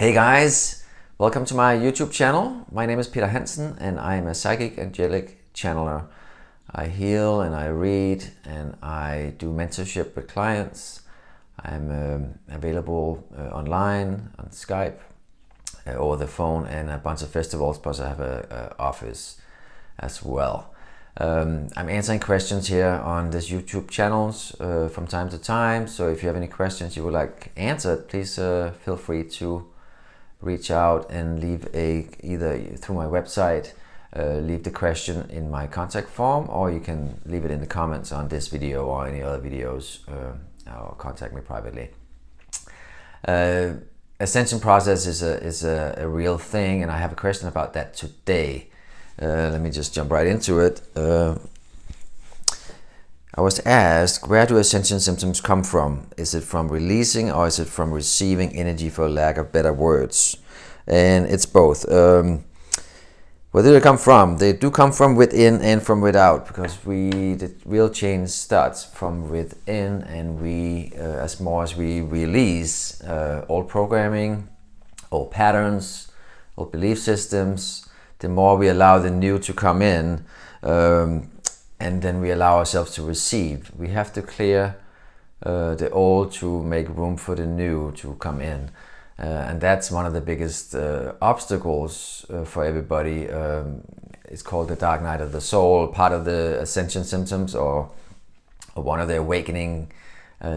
Hey guys, welcome to my YouTube channel. My name is Peter Hansen and I am a Psychic Angelic Channeler. I heal and I read and I do mentorship with clients. I'm available online, on Skype, over the phone and a bunch of festivals, plus I have an office as well. I'm answering questions here on this YouTube channels from time to time, so if you have any questions you would like answered, please feel free to reach out and leave either through my website, leave the question in my contact form, or you can leave it in the comments on this video or any other videos, or contact me privately. Ascension process is a real thing, and I have a question about that today. Let me just jump right into it. I was asked, where do ascension symptoms come from? Is it from releasing or is it from receiving energy, for lack of better words? And it's both. Where do they come from? They do come from within and from without, because the real change starts from within, and as more as we release old programming, old patterns, old belief systems, the more we allow the new to come in. And then we allow ourselves to receive. We have to clear the old to make room for the new to come in. And that's one of the biggest obstacles for everybody. It's called the dark night of the soul, part of the ascension symptoms, or one of the awakening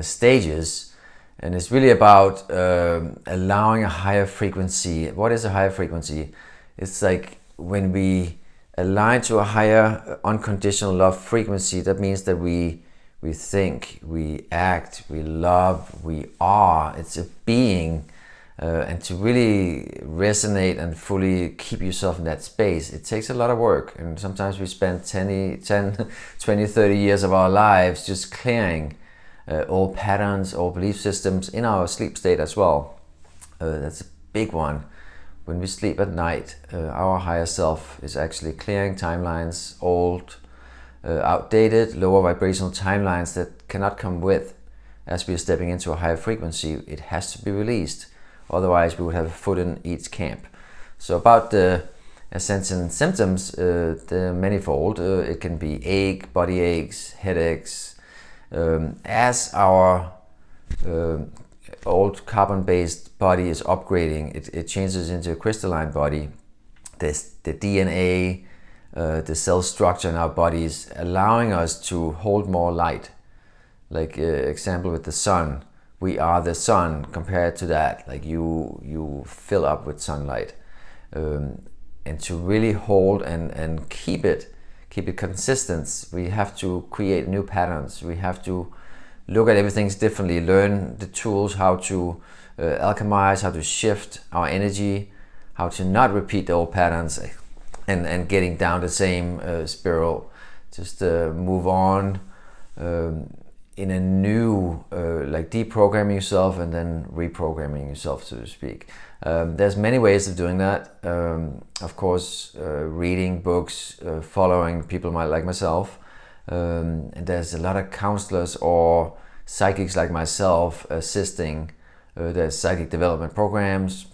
stages. And it's really about allowing a higher frequency. What is a higher frequency? It's like when we align to a higher unconditional love frequency. That means that we think, we act, we love, we are. It's a being. And to really resonate and fully keep yourself in that space, it takes a lot of work. And sometimes we spend 10, 20, 30 years of our lives just clearing old patterns, old belief systems in our sleep state as well. That's a big one. When we sleep at night, our higher self is actually clearing timelines, old, outdated, lower vibrational timelines that cannot come with. As we are stepping into a higher frequency, it has to be released. Otherwise, we would have a foot in each camp. So about the ascension symptoms, they're manifold. It can be body aches, headaches. As our old carbon-based body is upgrading, it changes into a crystalline body. The DNA, the cell structure in our bodies, allowing us to hold more light. Like example with the sun, we are the sun compared to that. Like you fill up with sunlight, and to really hold and keep it consistent, we have to create new patterns. We have to look at everything differently, learn the tools, how to alchemize, how to shift our energy, how to not repeat the old patterns, and getting down the same spiral. Just move on in a new, like deprogramming yourself and then reprogramming yourself, so to speak. There's many ways of doing that. Of course, reading books, following people like myself. And there's a lot of counselors or psychics like myself assisting. There's psychic development programs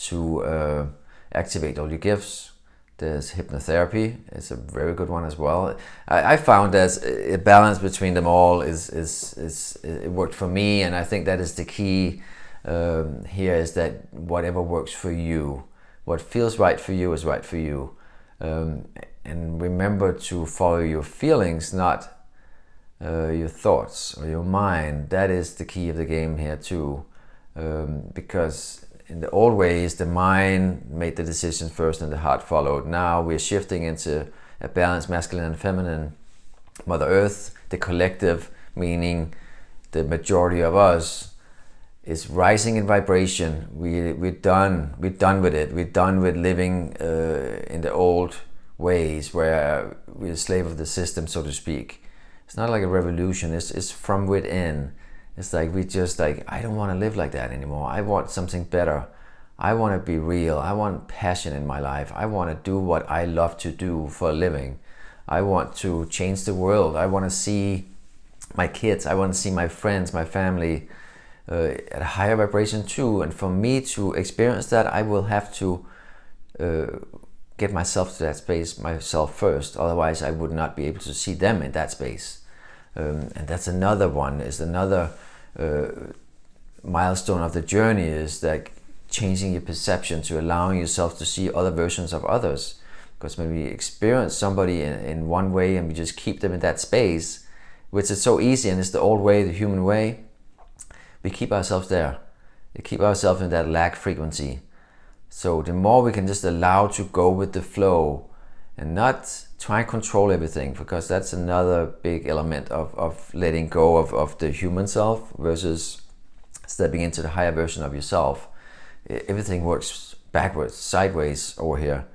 to activate all your gifts. There's hypnotherapy. It's a very good one as well. I found there's a balance between them all it worked for me, and I think that is the key here, is that whatever works for you, what feels right for you is right for you. And remember to follow your feelings, not your thoughts or your mind. That is the key of the game here too, because in the old ways the mind made the decision first and the heart followed. Now we're shifting into a balanced masculine and feminine. Mother Earth, the collective, meaning the majority of us, is rising in vibration. We're done with it. We're done with living in the old ways where we're a slave of the system, so to speak. It's not like a revolution, it's from within. It's like I don't want to live like that anymore. I want something better. I want to be real. I want passion in my life. I want to do what I love to do for a living. I want to change the world. I want to see my kids. I want to see my friends, my family at a higher vibration too. And for me to experience that, I will have to get myself to that space myself first. Otherwise, I would not be able to see them in that space. And that's another one. Is another milestone of the journey, is that changing your perception to allowing yourself to see other versions of others. Because when we experience somebody in one way and we just keep them in that space, which is so easy and it's the old way, the human way, we keep ourselves there. We keep ourselves in that lack frequency. So the more we can just allow to go with the flow and not try and control everything, because that's another big element of letting go of the human self versus stepping into the higher version of yourself. Everything works backwards, sideways over here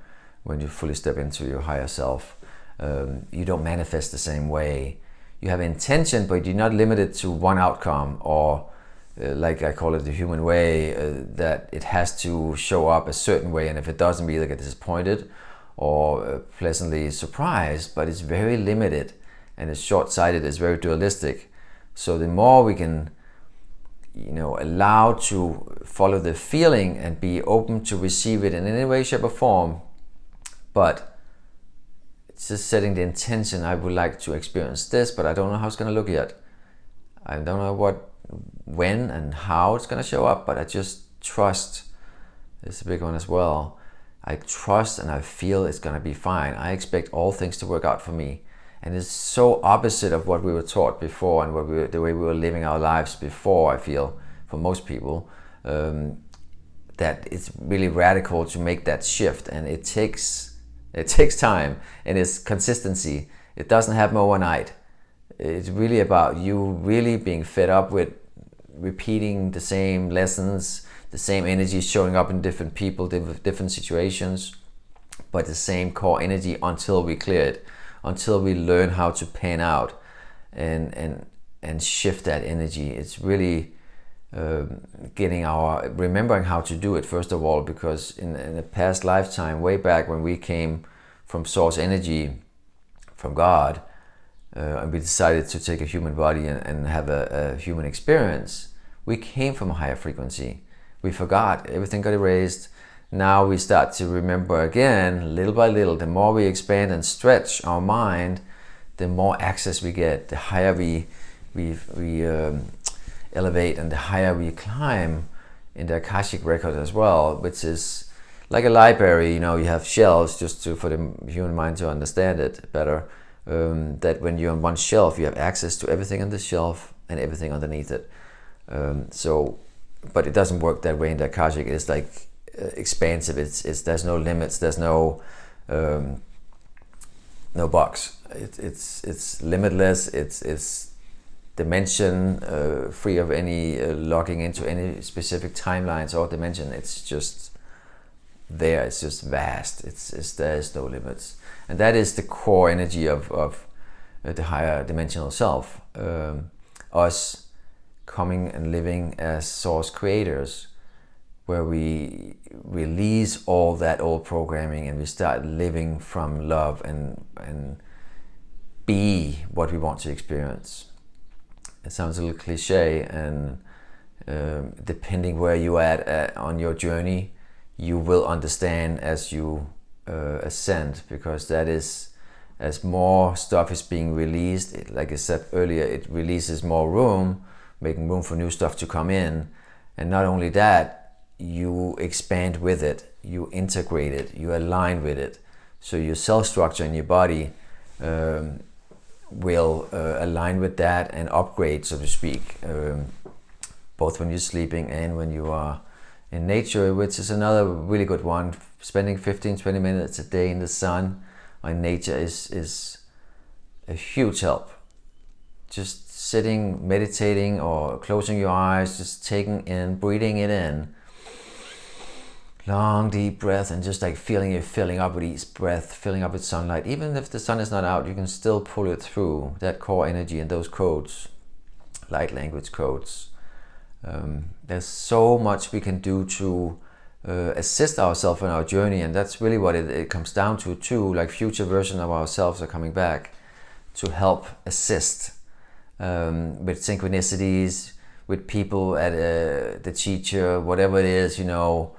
when you fully step into your higher self. You don't manifest the same way. You have intention, but you're not limited to one outcome, or like I call it the human way, that it has to show up a certain way, and if it doesn't, we either get disappointed or pleasantly surprised. But it's very limited and it's short-sighted, it's very dualistic. So the more we can allow to follow the feeling and be open to receive it in any way, shape or form, but it's just setting the intention, I would like to experience this, but I don't know how it's going to look yet. I don't know when and how it's going to show up, but I just trust. It's a big one as well. I trust and I feel it's going to be fine. I expect all things to work out for me. And it's so opposite of what we were taught before and the way we were living our lives before, I feel, for most people, that it's really radical to make that shift. And it takes time, and it's consistency. It doesn't happen overnight. It's really about you really being fed up with repeating the same lessons, the same energy showing up in different people, different situations, but the same core energy until we clear it, until we learn how to pan out and shift that energy. It's really remembering how to do it, first of all, because in a past lifetime, way back when we came from source energy, from God, and we decided to take a human body and have a human experience, we came from a higher frequency. We forgot, everything got erased. Now we start to remember again, little by little. The more we expand and stretch our mind, the more access we get, the higher we elevate, and the higher we climb in the Akashic record as well, which is like a library. You have shelves, just for the human mind to understand it better, that when you're on one shelf, you have access to everything on the shelf and everything underneath it. But it doesn't work that way in the Akashic. It's like expansive. There's no limits. There's no box. It's limitless. It's dimension free of any logging into any specific timelines or dimension. It's just there. It's just vast. There's no limits, and that is the core energy of the higher dimensional self. Us coming and living as source creators, where we release all that old programming and we start living from love and be what we want to experience. It sounds a little cliche, and depending where you at on your journey, you will understand as you ascend, because that is, as more stuff is being released, like I said earlier, it releases more room, making room for new stuff to come in. And not only that, you expand with it, you integrate it, you align with it. So your cell structure in your body will align with that and upgrade, so to speak, both when you're sleeping and when you are in nature, which is another really good one. Spending 15-20 minutes a day in the sun or in nature is a huge help. Just sitting, meditating, or closing your eyes, just breathing it in. Long, deep breath, and just like feeling it filling up with each breath, filling up with sunlight. Even if the sun is not out, you can still pull it through, that core energy and those codes, light language codes. There's so much we can do to assist ourselves in our journey, and that's really what it comes down to too. Like future versions of ourselves are coming back to help assist with synchronicities, with people at the teacher, whatever it is, you know,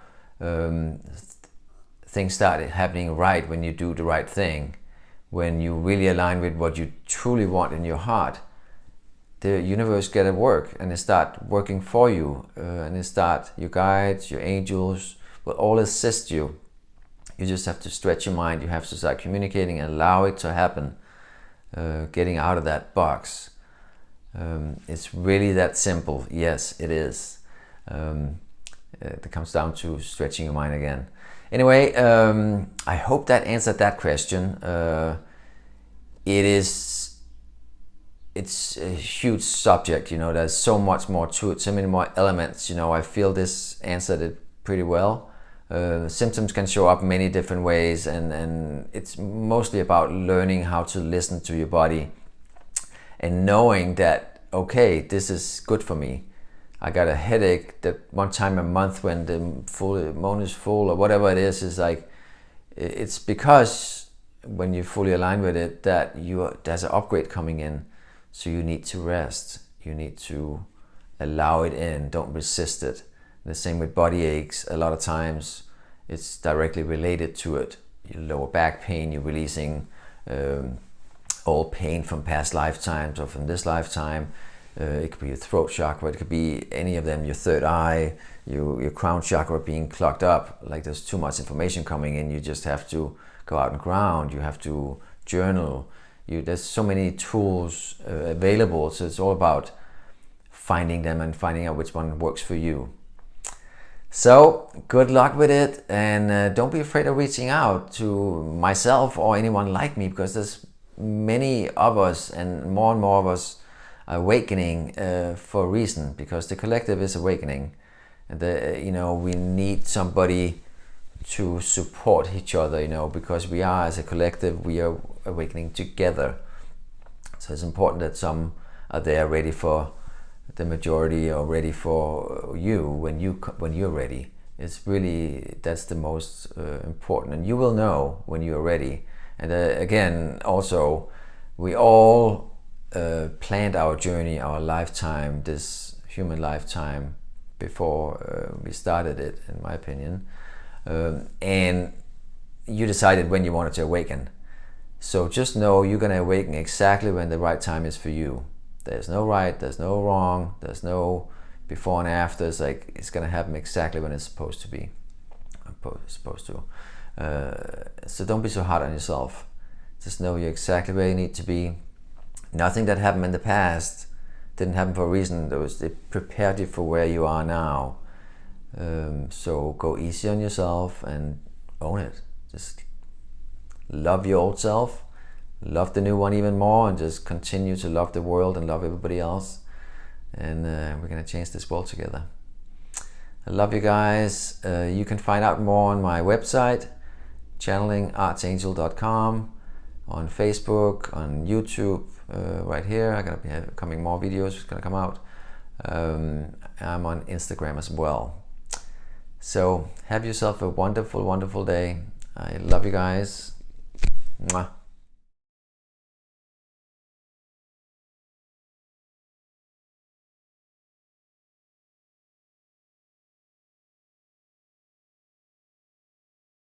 things start happening right when you do the right thing. When you really align with what you truly want in your heart, the universe get at work and they start working for you, and they start, your guides, your angels will all assist you. You just have to stretch your mind. You have to start communicating and allow it to happen, getting out of that box. It's really that simple. Yes, it is. It comes down to stretching your mind again. Anyway, I hope that answered that question. It's a huge subject, you know, there's so much more to it, so many more elements, you know. I feel this answered it pretty well. Symptoms can show up many different ways, and it's mostly about learning how to listen to your body and knowing that, okay, this is good for me. I got a headache that one time a month when the moon is full or whatever it is like, it's because when you fully align with it that there's an upgrade coming in. So you need to rest. You need to allow it in. Don't resist it. The same with body aches. A lot of times it's directly related to it. Your lower back pain, you're releasing all pain from past lifetimes or from this lifetime. It could be your throat chakra. It could be any of them. Your third eye, your crown chakra being clogged up. Like there's too much information coming in. You just have to go out and ground. You have to journal. There's so many tools available, so it's all about finding them and finding out which one works for you. So good luck with it, and don't be afraid of reaching out to myself or anyone like me, because there's many of us and more of us awakening for a reason, because the collective is awakening. You know, we need somebody to support each other, you know, because we are, as a collective, we are awakening together. So it's important that some are there ready for the majority, or ready for you when you're ready. It's really, that's the most important, and you will know when you're ready. And again, also, we all planned our journey, our lifetime, this human lifetime, before we started it, in my opinion. And you decided when you wanted to awaken. So just know you're going to awaken exactly when the right time is for you. There's no right, there's no wrong, there's no before and after. It's like, it's going to happen exactly when it's supposed to be. So don't be so hard on yourself. Just know you're exactly where you need to be. Nothing that happened in the past didn't happen for a reason. It prepared you for where you are now. So go easy on yourself and own it. Just love your old self, love the new one even more, and just continue to love the world and love everybody else. And we're gonna change this world together. I love you guys. You can find out more on my website, channelingarchangel.com, on Facebook, on YouTube, right here. I'm gonna be coming more videos. It's gonna come out. I'm on Instagram as well. So have yourself a wonderful, wonderful day. I love you guys. Mwah.